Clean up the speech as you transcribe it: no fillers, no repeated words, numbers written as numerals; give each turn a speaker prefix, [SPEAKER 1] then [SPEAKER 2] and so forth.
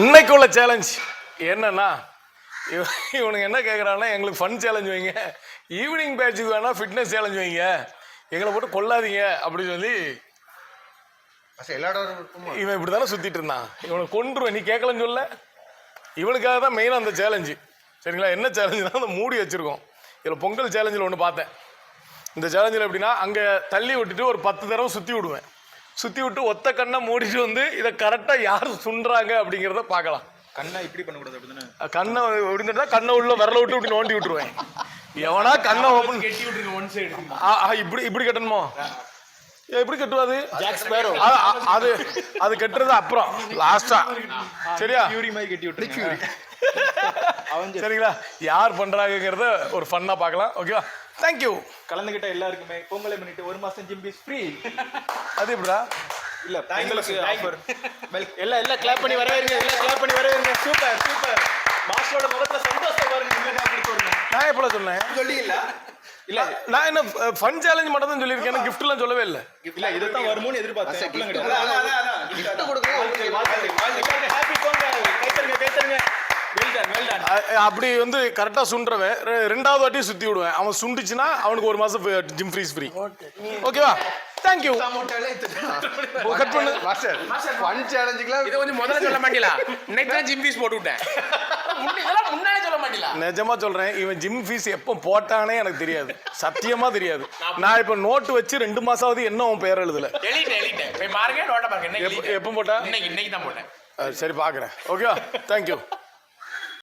[SPEAKER 1] இன்னைக்கு உள்ள சேலஞ்ச் என்னன்னா இவனுக்கு என்ன கேட்குறாங்கன்னா எங்களுக்கு ஃபன் சேலஞ்ச் வைங்க, ஈவினிங் பேட்சுக்கு வேணா ஃபிட்னஸ் சேலஞ்ச் வைங்க, எங்களை போட்டு கொல்லாதீங்க அப்படின்னு சொல்லி இவன் இப்படி தானே சுற்றிட்டு இருந்தான். இவனை கொன்றுவேன், நீ கேட்கலன்னு சொல்ல. இவனுக்காக தான் மெயினாக அந்த சேலஞ்சு. சரிங்களா? என்ன சேலஞ்சுனா அந்த மூடி வச்சுருக்கோம். இதில் பொங்கல் சேலஞ்சில் ஒன்று பார்த்தேன். இந்த சேலஞ்சில் எப்படின்னா அங்கே தள்ளி விட்டுட்டு ஒரு 10 தடவை சுற்றி விடுவேன். சுற்றி விட்டு ஒத்த கண்ணை மூடிட்டு வந்து இதை கரெக்டாக யார் சுன்றாங்க அப்படிங்கிறத பார்க்கலாம்.
[SPEAKER 2] கண்ணை இப்படி பண்ணக்கூடாது அப்படின்னா
[SPEAKER 1] கண்ணை விடுந்துட்டா கண்ணை உள்ள விரல விட்டு இப்படி நோண்டி விட்டுருவேன். எவனா கண்ணை ஓப்பன்
[SPEAKER 2] கட்டி விட்டுருங்க ஒன் சைடு.
[SPEAKER 1] இப்படி கட்டணுமோ? எப்படி கட்டுவாது? அது அது கட்டுறது அப்புறம் லாஸ்டா. சரியா?
[SPEAKER 2] கட்டி விட்டுரு.
[SPEAKER 1] சரிங்களா? யார் பண்றாங்கிறத ஒரு ஃபன்னா பார்க்கலாம். ஓகேவா? தேங்க்யூ.
[SPEAKER 2] கலந்துகிட்ட எல்லாருக்குமே பொங்கலை பண்ணிட்டு 1 மாசம் ஜிம் பீஸ் ஃப்ரீ.
[SPEAKER 1] அது எப்படா?
[SPEAKER 2] இல்ல உங்களுக்கு ஆஃபர். எல்லாம் கிளாப் பண்ணி வரவேங்க, எல்லாம் கிளாப் பண்ணி வரவேங்க. Super super. மாஸ்டரோட முகத்துல சந்தோஷம் பாருங்க. நீங்க அப்படி சொல்றீங்க.
[SPEAKER 1] நான் எப்பல சொன்னேன்?
[SPEAKER 2] சொல்லிஇல்ல. இல்ல
[SPEAKER 1] நான் என்ன ஃபன் சேலஞ்ச் மட்டும் தான் சொல்லியிருக்கேன். எனக்கு கிஃப்ட்லாம் சொல்லவே இல்லை.
[SPEAKER 2] இல்ல இதுதான் வருமோன்னு எதிர்பார்த்தேன். கிஃப்ட் கொடுங்க. ஹாப்பி பொங்கல். கைத்தருங்க.
[SPEAKER 1] அப்படி வந்து கரெக்டா சுன்றவன் 2வது வாட்டி சுத்தி விடுவேன். அவன் சுண்டுச்சுன்னா அவனுக்கு 1 மாசம் ஜிம் ஃப்ரீஸ் ஃப்ரீ. ஓகேவா? தேங்க்யூ. கட் பண்ணு
[SPEAKER 3] மாஸ்டர். ஃபன் சேலஞ்சுக்குலாம்
[SPEAKER 4] இத கொஞ்சம் முதல்ல சொல்ல மாட்டீங்களா? இன்னைக்கு தான் ஜிம் ஃபீஸ் போட்டு விட்டேன். இதெல்லாம் முன்னாடி சொல்ல மாட்டீங்களா?
[SPEAKER 1] நிஜமா சொல்றேன், இவன் ஜிம் ஃபீஸ் எப்போ போட்டானே எனக்கு தெரியாது. சத்தியமா தெரியாது. நான் இப்ப நோட்டு வச்சு 2 மாசமாவது என்ன உன் பேர் எழுதல.
[SPEAKER 4] எழுதிட்டேன். போய் பாருங்க, நோட்டை பாருங்க.
[SPEAKER 1] எப்போ போட்டா?
[SPEAKER 4] இன்னைக்கு தான் போட்டேன்.
[SPEAKER 1] சரி பாக்குறேன். ஓகேவா? தேங்க்யூ.